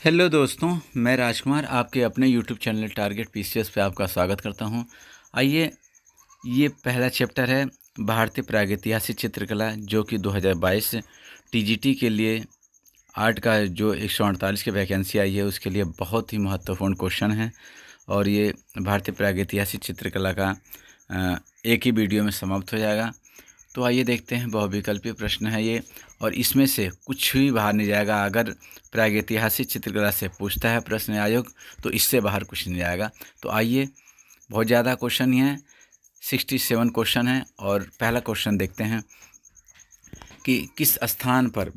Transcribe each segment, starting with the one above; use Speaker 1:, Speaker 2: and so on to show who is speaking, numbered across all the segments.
Speaker 1: Hello दोस्तों, मैं राजकुमार आपके अपने यूट्यूब चैनल टारगेट पीसीएस पे आपका स्वागत करता हूं। आइए, ये पहला चैप्टर है भारतीय प्रागैतिहासिक चित्रकला, जो कि 2022 टीजीटी के लिए आर्ट का जो 148 की वैकेंसी आई है उसके लिए बहुत ही महत्वपूर्ण क्वेश्चन है। और ये भारतीय प्रागैतिहासिक चित्रकला का एक ही वीडियो में समाप्त हो जाएगा। तो आइए देखते हैं, बहुविकल्पीय प्रश्न है ये, और इसमें से कुछ भी बाहर नहीं जाएगा। अगर प्रागैतिहासिक चित्रकला से पूछता है प्रश्न आयोग तो इससे बाहर कुछ नहीं जाएगा। तो आइए, बहुत ज़्यादा क्वेश्चन ही हैं, 67 क्वेश्चन हैं। और पहला क्वेश्चन देखते हैं कि किस स्थान पर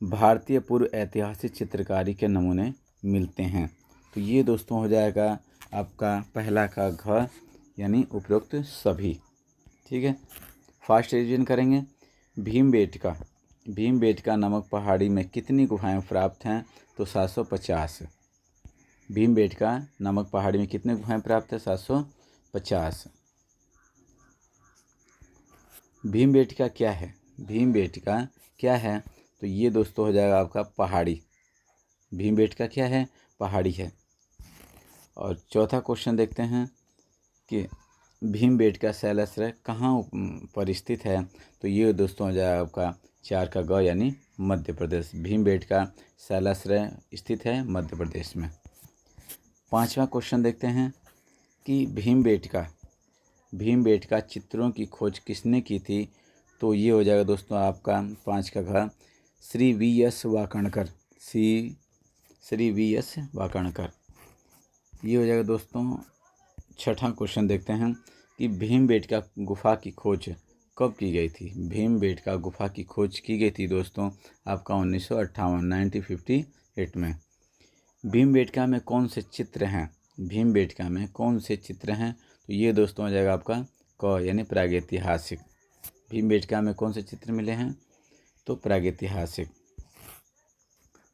Speaker 1: भारतीय पूर्व ऐतिहासिक चित्रकारी के नमूने मिलते हैं। तो ये दोस्तों हो जाएगा आपका पहला का घ, यानी उपरोक्त सभी। ठीक है, फास्ट रिवीजन करेंगे। भीमबेटका नामक पहाड़ी में कितनी गुफाएं प्राप्त हैं? तो 750। भीमबेटका नामक पहाड़ी में कितनी गुफाएं प्राप्त है? 750। भीमबेटका क्या है? भीमबेटका क्या है? तो ये दोस्तों हो जाएगा आपका पहाड़ी। भीमबेटका क्या है? पहाड़ी है। और चौथा क्वेश्चन देखते हैं कि भीमबेटका शैलाश्रय कहाँ पर स्थित है? तो ये दोस्तों हो जाएगा आपका 4 का ग, यानी मध्य प्रदेश। भीमबेटका शैलाश्रय स्थित है मध्य प्रदेश में। पांचवा क्वेश्चन देखते हैं कि भीमबेटका चित्रों की खोज किसने की थी? तो ये हो जाएगा दोस्तों आपका 5 का घ, श्री वी.एस. वाकणकर। श्री वी.एस. वाकणकर। ये हो जाएगा दोस्तों। छठा क्वेश्चन देखते हैं कि भीमबेटका गुफा की खोज कब की गई थी? भीमबेटका गुफा की खोज की गई थी दोस्तों आपका 1958 में। भीमबेटका में कौन से चित्र हैं? भीमबेटका में कौन से चित्र हैं? तो ये दोस्तों हो जाएगा आपका क, यानी प्रागैतिहासिक। भीमबेटका में कौन से चित्र मिले हैं? तो प्रागैतिहासिक।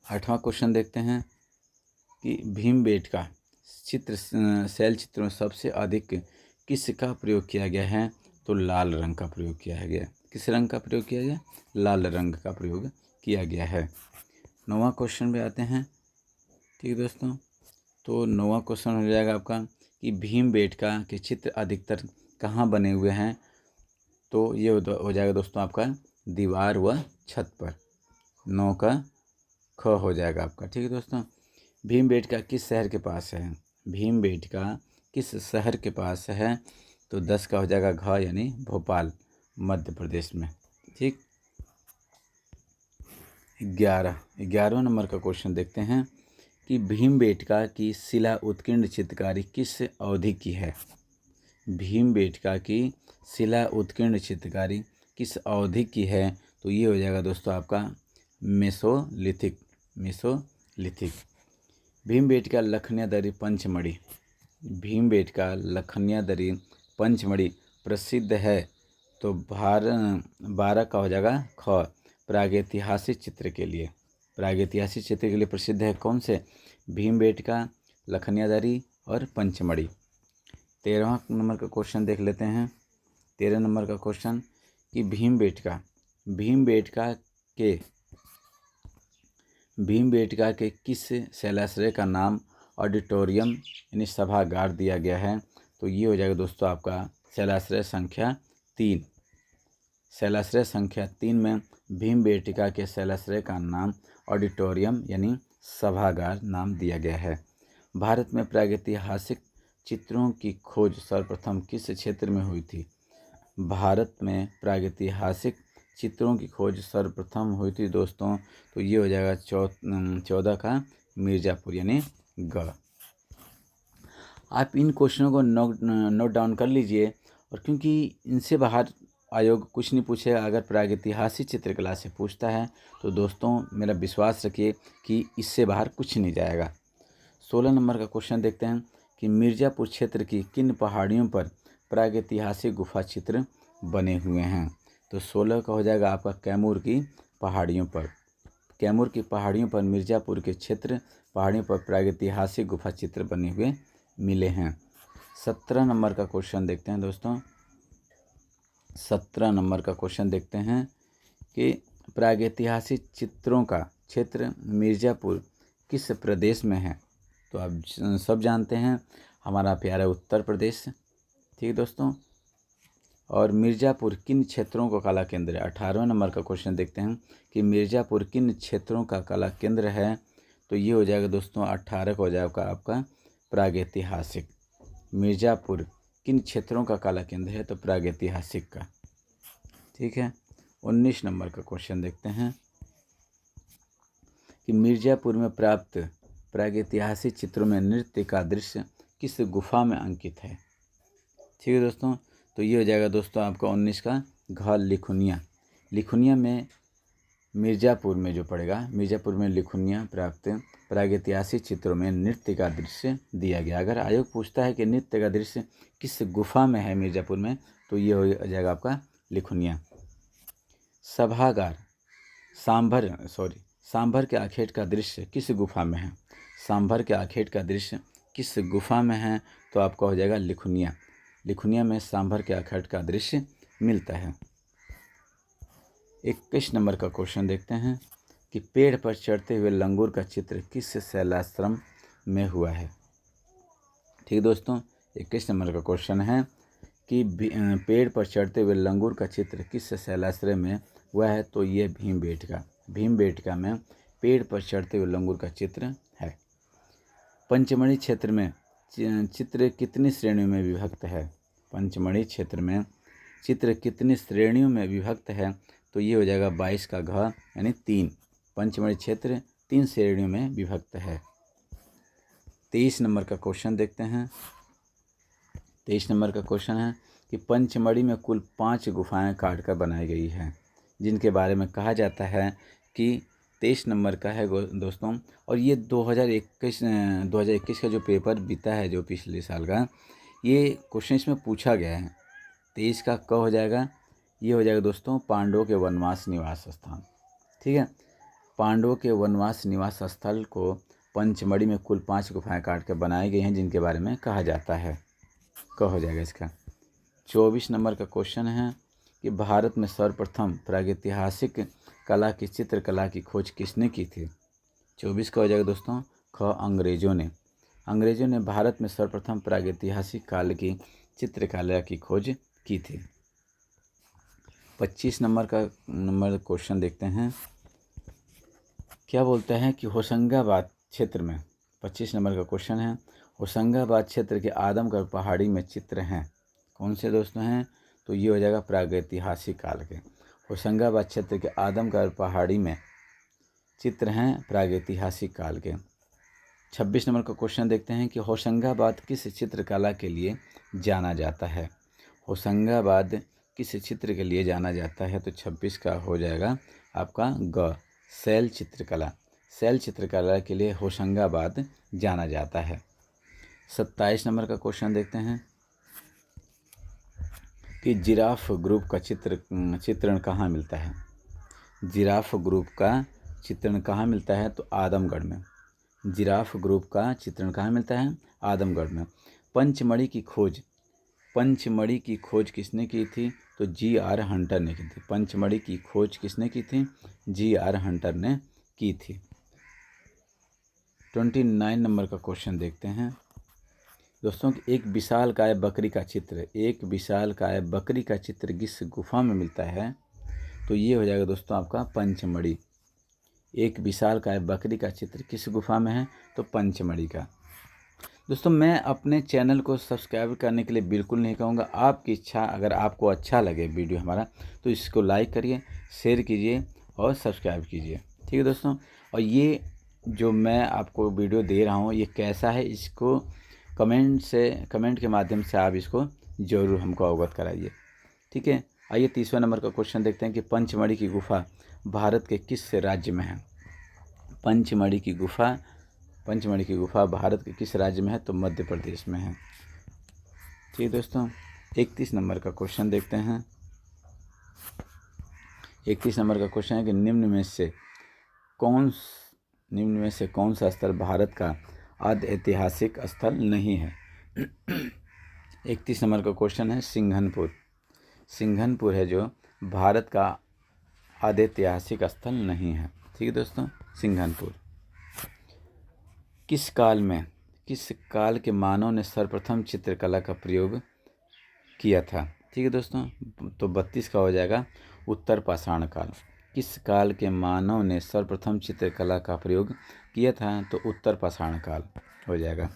Speaker 1: आठवां क्वेश्चन देखते हैं कि भीमबेटका शैल चित्रों में सबसे अधिक किसका प्रयोग किया गया है? तो लाल रंग का प्रयोग किया गया। किस रंग का प्रयोग किया गया? लाल रंग का प्रयोग किया गया है। 9वां क्वेश्चन पे आते हैं। ठीक है दोस्तों, तो 9वां क्वेश्चन हो जाएगा आपका कि भीमबेटका के चित्र अधिकतर कहाँ बने हुए हैं? तो ये हो जाएगा दोस्तों आपका दीवार व छत पर। 9 का ख हो जाएगा आपका। ठीक है दोस्तों, भीमबेटका किस शहर के पास है? भीमबेटका किस शहर के पास है? तो 10 का हो जाएगा घ, यानी भोपाल, मध्य प्रदेश में। ठीक, 11वां नंबर का क्वेश्चन देखते हैं कि भीमबेटका की शिला उत्कीर्ण चित्रकारी किस अवधि की है? भीमबेटका की शिला उत्कीर्ण चित्रकारी किस अवधि की है? तो ये हो जाएगा दोस्तों आपका मेसोलिथिक। भीमबेटका लखनियादरी पंचमढ़ी। भीमबेटका लखनियादरी पंचमढ़ी प्रसिद्ध है। तो 12 का हो जाएगा ख, प्रागैतिहासिक चित्र के लिए। प्रागैतिहासिक चित्र के लिए प्रसिद्ध है कौन से? भीमबेटका, लखनियादरी और पंचमढ़ी। 13वां नंबर का क्वेश्चन देख लेते हैं। 13 नंबर का क्वेश्चन कि भीमबेटका के किस शैलाश्रय का नाम ऑडिटोरियम, यानी सभागार दिया गया है? तो ये हो जाएगा दोस्तों आपका शैलाश्रय संख्या 3। शैलाश्रय संख्या 3 में भीमबेटका के शैलाश्रय का नाम ऑडिटोरियम, यानी सभागार नाम दिया गया है। भारत में प्रागैतिहासिक चित्रों की खोज सर्वप्रथम किस क्षेत्र में हुई थी? भारत में प्रागैतिहासिक चित्रों की खोज सर्वप्रथम हुई थी दोस्तों, तो ये हो जाएगा 14 का मिर्ज़ापुर, यानी ग। आप इन क्वेश्चनों को नोट डाउन कर लीजिए, और क्योंकि इनसे बाहर आयोग कुछ नहीं पूछेगा। अगर प्रागैतिहासिक चित्रकला से पूछता है तो दोस्तों मेरा विश्वास रखिए कि इससे बाहर कुछ नहीं जाएगा। 16 नंबर का क्वेश्चन देखते हैं कि मिर्ज़ापुर क्षेत्र की किन पहाड़ियों पर प्रागैतिहासिक गुफा चित्र बने हुए हैं? तो 16 का हो जाएगा आपका कैमूर की पहाड़ियों पर। कैमूर की पहाड़ियों पर, मिर्ज़ापुर के क्षेत्र पहाड़ियों पर प्रागैतिहासिक गुफा चित्र बने हुए मिले हैं। 17 नंबर का क्वेश्चन देखते हैं दोस्तों। 17 नंबर का क्वेश्चन देखते हैं कि प्रागैतिहासिक चित्रों का क्षेत्र मिर्ज़ापुर किस प्रदेश में है? तो आप सब जानते हैं, हमारा प्यारा उत्तर प्रदेश। ठीक है दोस्तों। और मिर्ज़ापुर किन क्षेत्रों का कला केंद्र है? 18वें नंबर का क्वेश्चन देखते हैं कि मिर्ज़ापुर किन क्षेत्रों का कला केंद्र है? तो ये हो जाएगा दोस्तों 18 का हो जाएगा आपका प्रागैतिहासिक। मिर्ज़ापुर किन क्षेत्रों का कला केंद्र है? तो प्रागैतिहासिक का। ठीक है। 19 नंबर का क्वेश्चन देखते हैं कि मिर्ज़ापुर में प्राप्त प्रागैतिहासिक चित्रों में नृत्य का दृश्य किस गुफा में अंकित है? ठीक है दोस्तों। तो ये हो जाएगा दोस्तों आपका 19 का घ लिखुनिया। लिखुनिया में मिर्ज़ापुर में जो पड़ेगा, मिर्ज़ापुर में लिखुनिया प्राप्त प्रागैतिहासिक चित्रों में नृत्य का दृश्य दिया गया। अगर आयोग पूछता है कि नृत्य का दृश्य किस गुफा में है मिर्ज़ापुर में, तो ये हो जाएगा आपका लिखुनिया। सभागार सांभर के आखेट का दृश्य किस गुफा में है? सांभर के आखेट का दृश्य किस गुफा में है? तो आपका हो जाएगा लिखुनिया। लिखुनिया में सांभर के आखेट का दृश्य मिलता है। 21 नंबर का क्वेश्चन देखते हैं कि पेड़ पर चढ़ते हुए लंगूर का चित्र किस शैलाश्रम में हुआ है? ठीक दोस्तों, 21 नंबर का क्वेश्चन है कि पेड़ पर चढ़ते हुए लंगूर का चित्र किस शैलाश्रम में हुआ है? तो ये भीमबेटका में पेड़ पर चढ़ते हुए लंगूर का चित्र है। पंचमढ़ी क्षेत्र में चित्र कितनी श्रेणियों में विभक्त है? पंचमढ़ी क्षेत्र में चित्र कितनी श्रेणियों में विभक्त है? तो ये हो जाएगा 22 का घ यानी 3। पंचमढ़ी क्षेत्र 3 श्रेणियों में विभक्त है। 23 नंबर का क्वेश्चन देखते हैं। 23 नंबर का क्वेश्चन है कि पंचमढ़ी में कुल 5 गुफाएं काटकर बनाई गई हैं, जिनके बारे में कहा जाता है कि 23 नंबर का है दोस्तों। और ये 2021 का जो पेपर बीता है, जो पिछले साल का, ये क्वेश्चन इसमें पूछा गया है। 23 का क हो जाएगा, ये हो जाएगा दोस्तों पांडवों के वनवास निवास स्थान। ठीक है। पांडवों के वनवास निवास स्थल को पंचमढ़ी में कुल 5 गुफाएं काट कर बनाई गई हैं, जिनके बारे में कहा जाता है। क हो जाएगा इसका। 24 नंबर का क्वेश्चन है कि भारत में सर्वप्रथम प्रागैतिहासिक कला की चित्रकला की खोज किसने की थी? 24 का हो जाएगा दोस्तों ख अंग्रेजों ने भारत में सर्वप्रथम प्रागैतिहासिक काल की चित्रकला की खोज की थी। 25 नंबर क्वेश्चन देखते हैं। क्या बोलते हैं कि होशंगाबाद क्षेत्र में, 25 नंबर का क्वेश्चन है, होशंगाबाद क्षेत्र के आदमगढ़ पहाड़ी में चित्र हैं, कौन से दोस्तों हैं? तो ये हो जाएगा प्रागैतिहासिक काल के। होशंगाबाद क्षेत्र के आदमगढ़ पहाड़ी में चित्र हैं प्रागैतिहासिक काल के। 26 नंबर का क्वेश्चन देखते हैं कि होशंगाबाद किस चित्रकला के लिए जाना जाता है? होशंगाबाद किस चित्र के लिए जाना जाता है? तो 26 का हो जाएगा आपका ग शैल चित्रकला। शैल चित्रकला के लिए होशंगाबाद जाना जाता है। 27 नंबर का क्वेश्चन देखते हैं कि जिराफ ग्रुप का चित्रण कहाँ मिलता है? जिराफ ग्रुप का चित्रण कहाँ मिलता है? तो आदमगढ़ में। जिराफ ग्रुप का चित्रण कहाँ मिलता है? आदमगढ़ में। पंचमढ़ी की खोज किसने की थी? तो जी.आर. हंटर ने की थी। पंचमढ़ी की खोज किसने की थी? जी.आर. हंटर ने की थी। 29 नंबर का क्वेश्चन देखते हैं दोस्तों कि एक विशालकाय बकरी का चित्र किस गुफा में मिलता है? तो ये हो जाएगा दोस्तों आपका पंचमढ़ी। एक विशालकाय बकरी का चित्र किस गुफा में है? तो पंचमढ़ी का। दोस्तों मैं अपने चैनल को सब्सक्राइब करने के लिए बिल्कुल नहीं कहूँगा, आपकी इच्छा। अगर आपको अच्छा लगे वीडियो हमारा तो इसको लाइक करिए, शेयर कीजिए और सब्सक्राइब कीजिए। ठीक है दोस्तों। और ये जो मैं आपको वीडियो दे रहा हूँ ये कैसा है, इसको कमेंट के माध्यम से आप इसको ज़रूर हमको अवगत कराइए। ठीक है। आइए 30वें नंबर का क्वेश्चन देखते हैं कि पंचमढ़ी की गुफा भारत के किस राज्य में है? पंचमढ़ी की गुफा भारत के किस राज्य में है? तो मध्य प्रदेश में है। ठीक है दोस्तों। 31 नंबर का क्वेश्चन देखते हैं। 31 नंबर का क्वेश्चन है कि निम्न में से कौन सा स्थल भारत का आद्य ऐतिहासिक स्थल नहीं है? 31 नंबर का क्वेश्चन है सिंघनपुर है जो भारत का ऐतिहासिक स्थल नहीं है। ठीक है दोस्तों। सिंघनपुर। किस काल के मानव ने सर्वप्रथम चित्रकला का प्रयोग किया था? ठीक है दोस्तों। तो 32 का हो जाएगा उत्तर पाषाण काल। किस काल के मानव ने सर्वप्रथम चित्रकला का प्रयोग किया था? तो उत्तर पाषाण काल हो जाएगा।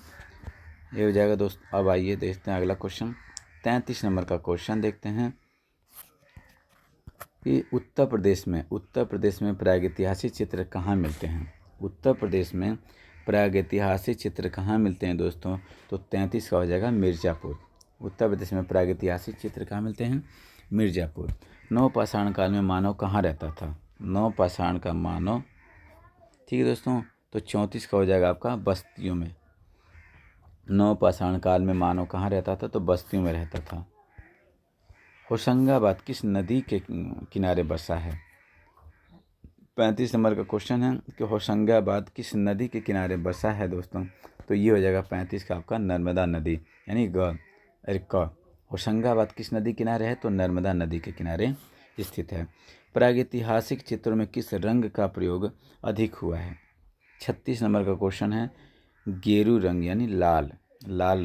Speaker 1: ये हो जाएगा दोस्तों। अब आइए देखते हैं अगला क्वेश्चन। 33 नंबर का क्वेश्चन देखते हैं कि उत्तर प्रदेश में प्रागैतिहासिक चित्र कहाँ मिलते हैं? उत्तर प्रदेश में प्रागैतिहासिक चित्र कहाँ मिलते हैं दोस्तों? तो 33 का हो जाएगा मिर्ज़ापुर। उत्तर प्रदेश में प्रागैतिहासिक चित्र कहाँ मिलते हैं? मिर्ज़ापुर। नवपाषाण काल में मानव कहाँ रहता था? नवपाषाण का मानव, ठीक है दोस्तों, तो 34 का हो जाएगा आपका बस्तियों में। नवपाषाण काल में मानव कहाँ रहता था? तो बस्तियों में रहता था। होशंगाबाद किस नदी के किनारे बसा है? 35 नंबर का क्वेश्चन है कि होशंगाबाद किस नदी के किनारे बसा है दोस्तों? तो ये हो जाएगा 35 का आपका नर्मदा नदी, यानी क। होशंगाबाद किस नदी किनारे है? तो नर्मदा नदी के किनारे स्थित है। प्रागैतिहासिक चित्रों में किस रंग का प्रयोग अधिक हुआ है? 36 नंबर का क्वेश्चन है। गेरू रंग यानी लाल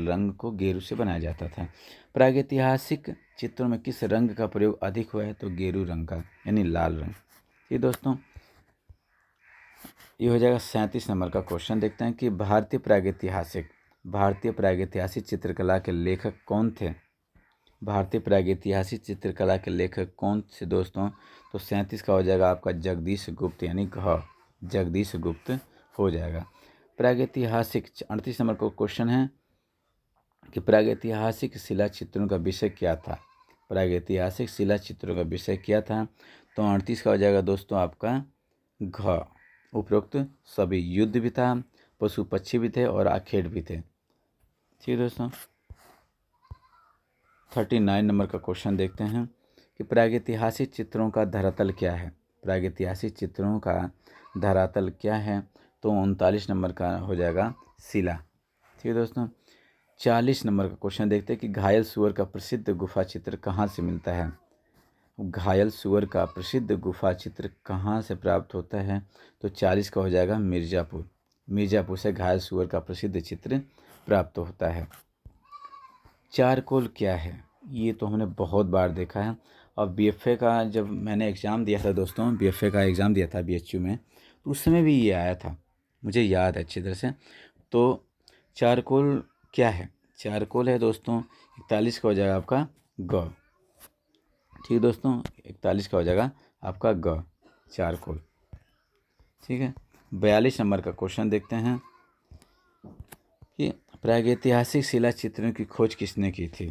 Speaker 1: रंग को गेरू से बनाया जाता था। प्रागैतिहासिक चित्रों में किस रंग का प्रयोग अधिक हुआ है? तो गेरू रंग का, यानी लाल रंग। ये दोस्तों ये हो जाएगा 37 नंबर का क्वेश्चन। देखते हैं कि भारतीय प्रागैतिहासिक चित्रकला के लेखक कौन थे? भारतीय प्रागैतिहासिक चित्रकला के लेखक कौन थे दोस्तों? तो 37 का हो जाएगा आपका जगदीश गुप्त, यानी जगदीश गुप्त हो जाएगा। प्रागैतिहासिक 38 नंबर का क्वेश्चन है कि प्रागैतिहासिक शिला चित्रों का विषय क्या था? प्रागैतिहासिक शिला चित्रों का विषय क्या था? तो 38 का हो जाएगा दोस्तों आपका उपरोक्त सभी। युद्ध भी था, पशु पक्षी भी थे और आखेट भी थे। ठीक है दोस्तों। 39 नंबर का क्वेश्चन देखते हैं कि प्रागैतिहासिक चित्रों का धरातल क्या है? प्रागैतिहासिक चित्रों का धरातल क्या है? तो 39 नंबर का हो जाएगा शिला। ठीक है दोस्तों। 40 नंबर का क्वेश्चन देखते हैं कि घायल सूअर का प्रसिद्ध गुफा चित्र कहाँ से मिलता है? घायल सूअर का प्रसिद्ध गुफा चित्र कहाँ से प्राप्त होता है? तो 40 का हो जाएगा मिर्ज़ापुर से घायल सूअर का प्रसिद्ध चित्र प्राप्त होता है। चारकोल क्या है? ये तो हमने बहुत बार देखा है। और बीएफए का जब मैंने एग्ज़ाम दिया था दोस्तों, बीएफए का एग्ज़ाम दिया था बीएचयू में, तो उस समय भी ये आया था, मुझे याद है अच्छी तरह से। तो चारकोल क्या है? चारकोल है दोस्तों 41 का हो जाएगा आपका ग। ठीक है दोस्तों। 41 का हो जाएगा आपका ग, चारकोल। ठीक है। 42 नंबर का क्वेश्चन देखते हैं कि प्रागैतिहासिक शिला चित्रों की खोज किसने की थी?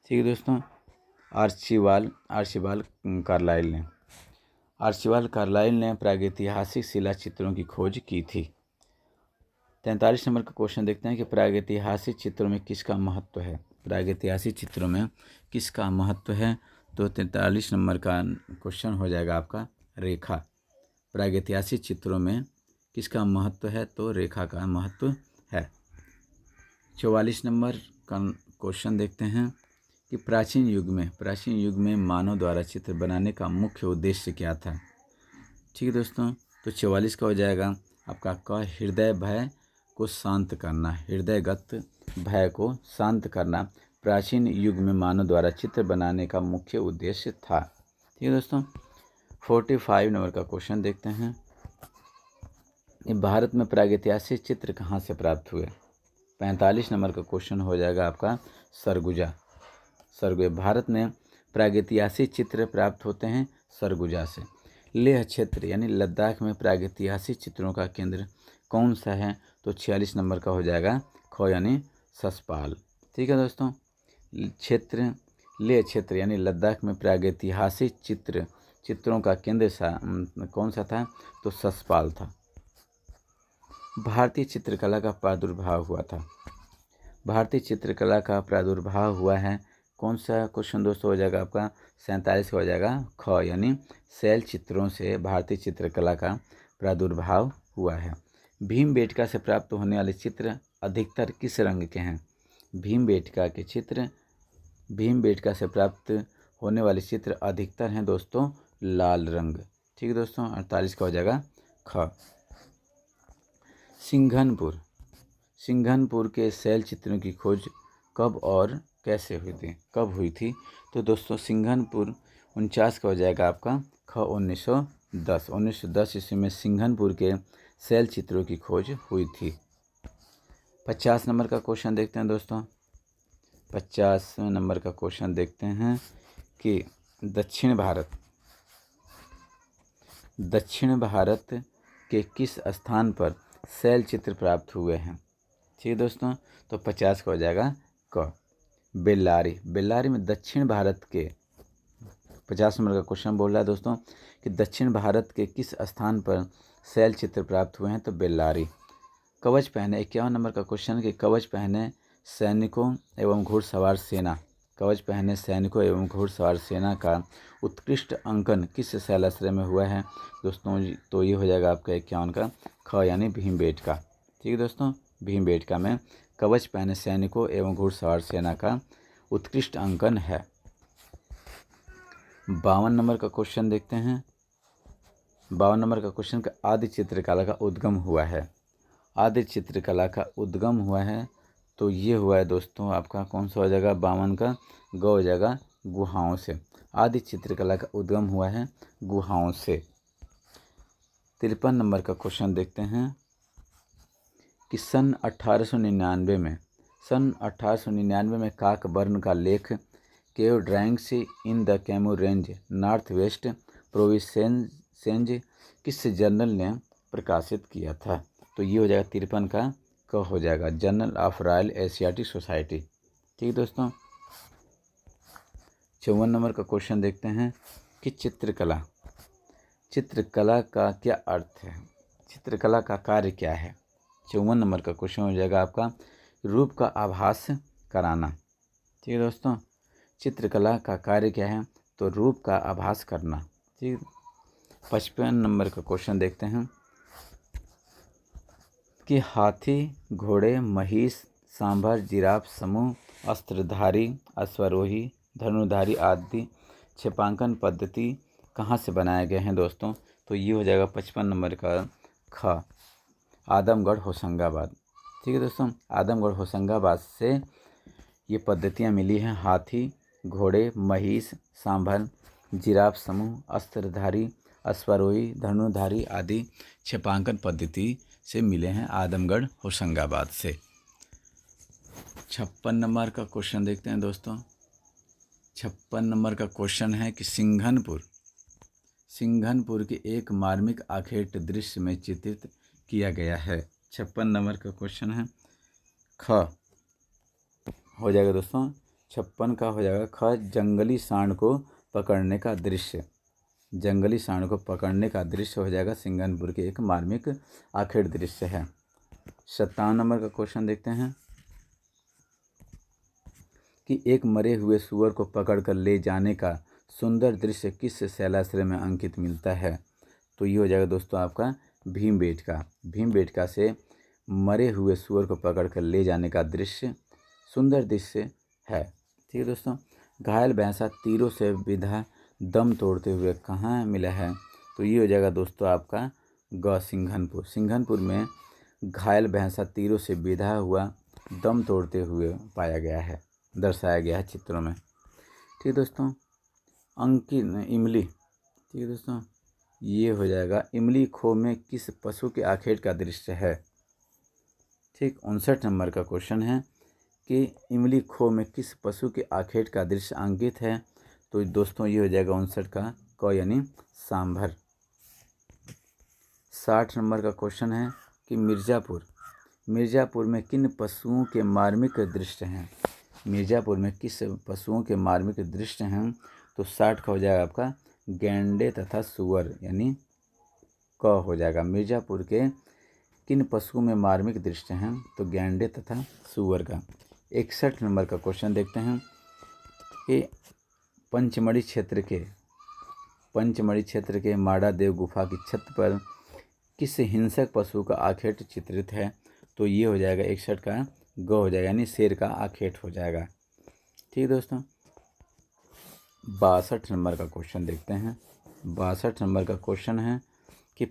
Speaker 1: ठीक है दोस्तों। आर्चिबाल्ड कार्लाइल ने प्रागैतिहासिक शिला चित्रों की खोज की थी। 43 नंबर का क्वेश्चन देखते हैं कि प्रागैतिहासिक चित्रों में किसका महत्व है? प्रागैतिहासिक चित्रों में किसका महत्व है? तो 43 नंबर का क्वेश्चन हो जाएगा आपका रेखा। प्रागैतिहासिक चित्रों में किसका महत्व है? तो रेखा का महत्व है। 44 नंबर का क्वेश्चन देखते हैं कि प्राचीन युग में मानव द्वारा चित्र बनाने का मुख्य उद्देश्य क्या था? ठीक है दोस्तों। तो 44 का हो जाएगा आपका हृदय भय को शांत करना, हृदयगत भय को शांत करना प्राचीन युग में मानव द्वारा चित्र बनाने का मुख्य उद्देश्य था। ठीक है दोस्तों। 45 नंबर का क्वेश्चन देखते हैं। भारत में प्रागैतिहासिक चित्र कहाँ से प्राप्त हुए? 45 नंबर का क्वेश्चन हो जाएगा आपका सरगुजा। भारत में प्रागैतिहासिक चित्र प्राप्त होते हैं सरगुजा से। लेह क्षेत्र यानी लद्दाख में प्रागैतिहासिक चित्रों का केंद्र कौन सा है? तो 46 नंबर का हो जाएगा ख यानी ससपाल। ठीक है दोस्तों। लेह क्षेत्र यानी लद्दाख में प्रागैतिहासिक चित्रों का केंद्र कौन सा था? तो ससपाल था। भारतीय चित्रकला का प्रादुर्भाव हुआ था। भारतीय चित्रकला का प्रादुर्भाव हुआ है कौन सा क्वेश्चन दोस्तों? हो जाएगा आपका 47 का हो जाएगा ख यानी शैल चित्रों से भारतीय चित्रकला का प्रादुर्भाव हुआ है। भीमबेटका से प्राप्त होने वाले चित्र अधिकतर किस रंग के हैं? भीमबेटका से प्राप्त होने वाले चित्र अधिकतर हैं दोस्तों लाल रंग। ठीक है दोस्तों, 48 का हो जाएगा ख। सिंघनपुर, सिंघनपुर के शैल चित्रों की खोज कब और कैसे हुई थी? कब हुई थी? तो दोस्तों सिंघनपुर 49 का हो जाएगा आपका ख 1910। 1910 ईस्वी में सिंघनपुर के शैल चित्रों की खोज हुई थी। 50 नंबर का क्वेश्चन देखते हैं दोस्तों। 50 नंबर का क्वेश्चन देखते हैं कि दक्षिण भारत के किस स्थान पर शैल चित्र प्राप्त हुए हैं? ठीक है दोस्तों, तो 50 का हो जाएगा क। बेल्लारी, बेल्लारी में दक्षिण भारत के 50 नंबर का क्वेश्चन बोल रहा है दोस्तों कि दक्षिण भारत के किस स्थान पर शैल चित्र प्राप्त हुए हैं? तो बेल्लारी। कवच पहने, 51 नंबर का क्वेश्चन कि कवच पहने सैनिकों एवं घुड़सवार सेना, कवच पहने सैनिकों एवं घुड़सवार सेना का उत्कृष्ट अंकन किस शैलाश्रय में हुआ है दोस्तों? तो ये हो जाएगा आपका 51 का ख यानी भीमबेटका। ठीक है दोस्तों, भीमबेटका में कवच पहने सैनिकों एवं घुड़सवार सेना का उत्कृष्ट अंकन है। 52 नंबर का क्वेश्चन देखते हैं। 52 नंबर का क्वेश्चन का आदि चित्रकला का उद्गम हुआ है। आदि चित्रकला का उद्गम हुआ है तो ये हुआ है दोस्तों आपका कौन सा हो जाएगा? 52 का ग हो जाएगा गुहाओं से। आदि चित्रकला का उद्गम हुआ है गुहाओं से। 53 नंबर का क्वेश्चन देखते हैं कि सन 1899 में काकबर्न का लेख cave drawings in the Kaimur range north west provinces किस जर्नल ने प्रकाशित किया था? तो ये हो जाएगा 53 का क हो जाएगा journal of royal Asiatic society. ठीक है दोस्तों, 54 नंबर का क्वेश्चन देखते हैं कि चित्रकला का क्या अर्थ है? चित्रकला का कार्य क्या है? 54 नंबर का क्वेश्चन हो जाएगा आपका रूप का आभास कराना। ठीक है दोस्तों, चित्रकला का कार्य क्या है? तो रूप का आभास करना। ठीक। 55 नंबर का क्वेश्चन देखते हैं कि हाथी, घोड़े, महिष, सांभर, जिराफ समूह, अस्त्रधारी, अश्वारोही, धनुर्धारी आदि छेपांकन पद्धति कहाँ से बनाए गए हैं दोस्तों? तो ये हो जाएगा 55 नंबर का ख आदमगढ़ होशंगाबाद। ठीक है दोस्तों, आदमगढ़ होशंगाबाद से ये पद्धतियाँ मिली हैं। हाथी, घोड़े, महिष, सांभर, जिराफ समूह, अस्त्रधारी, अश्वारोही, धनुर्धारी आदि छेपांकन पद्धति से मिले हैं आदमगढ़ होशंगाबाद से। 56 नंबर का क्वेश्चन देखते हैं दोस्तों। 56 नंबर का क्वेश्चन है कि सिंघनपुर के एक मार्मिक आखेट दृश्य में चित्रित किया गया है। 56 नंबर का क्वेश्चन है ख हो जाएगा दोस्तों। 56 का हो जाएगा ख जंगली सांड को पकड़ने का दृश्य। जंगली सांड को पकड़ने का दृश्य हो जाएगा सिंघनपुर के एक मार्मिक आखेट दृश्य है। 57 नंबर का क्वेश्चन देखते हैं कि एक मरे हुए सूअर को पकड़कर ले जाने का सुंदर दृश्य किस शैलाश्रय में अंकित मिलता है? तो ये हो जाएगा दोस्तों आपका भीमबेटका। भीमबेटका से मरे हुए सूअर को पकड़कर ले जाने का दृश्य सुंदर दृश्य है। ठीक है दोस्तों, घायल भैंसा तीरों से विधा दम तोड़ते हुए कहाँ मिला है? तो ये हो जाएगा दोस्तों आपका ग सिंघनपुर। सिंघनपुर में घायल भैंसा तीरों से विधा हुआ दम तोड़ते हुए पाया गया है, दर्शाया गया है चित्रों में। ठीक है दोस्तों, इमली। ठीक है दोस्तों, ये हो जाएगा इमली खो में किस पशु के आखेट का दृश्य है? ठीक। 59 नंबर का क्वेश्चन है कि इमली खो में किस पशु के आखेट का दृश्य अंकित है? तो दोस्तों ये हो जाएगा 59 का क यानी सांभर। 60 नंबर का क्वेश्चन है कि मिर्ज़ापुर में किन पशुओं के मार्मिक दृश्य हैं? मिर्ज़ापुर में किस पशुओं के मार्मिक दृश्य हैं? तो 60 का हो जाएगा आपका गैंडे तथा सुअर यानी क हो जाएगा। मिर्ज़ापुर के किन पशुओं में मार्मिक दृश्य हैं? तो गैंडे तथा सुअर का। 61 नंबर का क्वेश्चन देखते हैं कि पंचमढ़ी क्षेत्र के माड़ा देव गुफा की छत पर किस हिंसक पशु का आखेट चित्रित है? तो ये हो जाएगा 61 का ग हो जाएगा यानी शेर का आखेट हो जाएगा। ठीक है दोस्तों, 62 नंबर का क्वेश्चन देखते हैं। 62 नंबर का क्वेश्चन है कि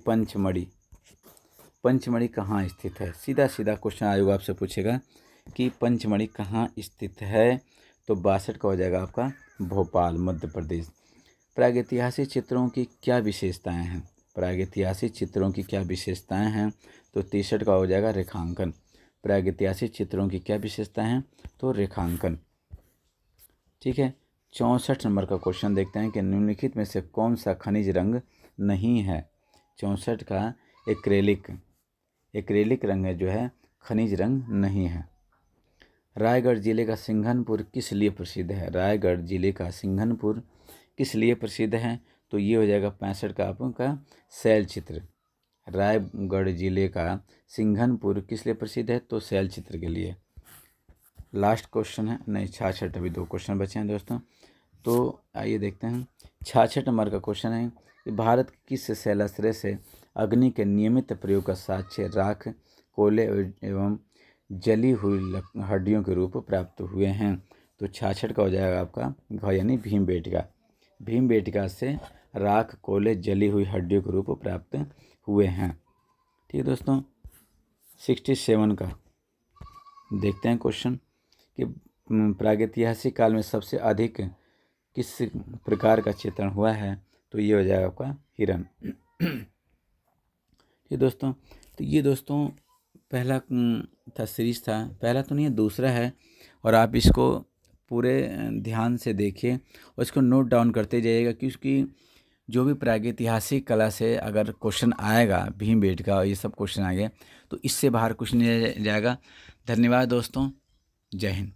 Speaker 1: पंचमढ़ी कहाँ स्थित है। सीधा सीधा क्वेश्चन आयोग आपसे पूछेगा कि पंचमढ़ी कहाँ स्थित है, तो 62 का हो जाएगा आपका भोपाल, मध्य प्रदेश। प्रागैतिहासिक चित्रों की क्या विशेषताएं हैं, प्रागैतिहासिक चित्रों की क्या विशेषताएं हैं, तो 63 का हो जाएगा रेखांकन। प्रागैतिहासिक चित्रों की क्या विशेषताएं हैं, तो रेखांकन। ठीक है। 64 नंबर का क्वेश्चन देखते हैं कि निम्नलिखित में से कौन सा खनिज रंग नहीं है। 64 का एक्रेलिक रंग जो है खनिज रंग नहीं है। रायगढ़ जिले का सिंघनपुर किस लिए प्रसिद्ध है। रायगढ़ जिले का सिंघनपुर किस लिए प्रसिद्ध है, तो ये हो जाएगा 65 का आपका शैल चित्र। रायगढ़ जिले का सिंघनपुर किस लिए प्रसिद्ध है, तो शैल चित्र के लिए। लास्ट क्वेश्चन है, नहीं 66, अभी 2 क्वेश्चन बचे हैं दोस्तों, तो आइए देखते हैं। 66 नंबर का क्वेश्चन है कि भारत के किस शैलाश्रय से अग्नि के नियमित प्रयोग का साक्ष्य राख, कोयले एवं जली हुई हड्डियों के रूप प्राप्त हुए हैं, तो 66 का हो जाएगा आपका घ यानी भीमबेटका। भीमबेटका से राख, कोयले, जली हुई हड्डियों के रूप प्राप्त हुए हैं। ठीक है दोस्तों। 67 का देखते हैं क्वेश्चन कि प्रागैतिहासिक काल में सबसे अधिक किस प्रकार का चित्रण हुआ है, तो ये हो जाएगा आपका हिरण। ये दोस्तों, तो ये दोस्तों पहला था सीरीज था, पहला तो नहीं है, दूसरा है, और आप इसको पूरे ध्यान से देखिए और इसको नोट डाउन करते जाइएगा, क्योंकि जो भी प्रागैतिहासिक कला से अगर क्वेश्चन आएगा, भीमबेटका ये सब क्वेश्चन आएंगे, तो इससे बाहर कुछ नहीं जाएगा। धन्यवाद दोस्तों, जय हिंद।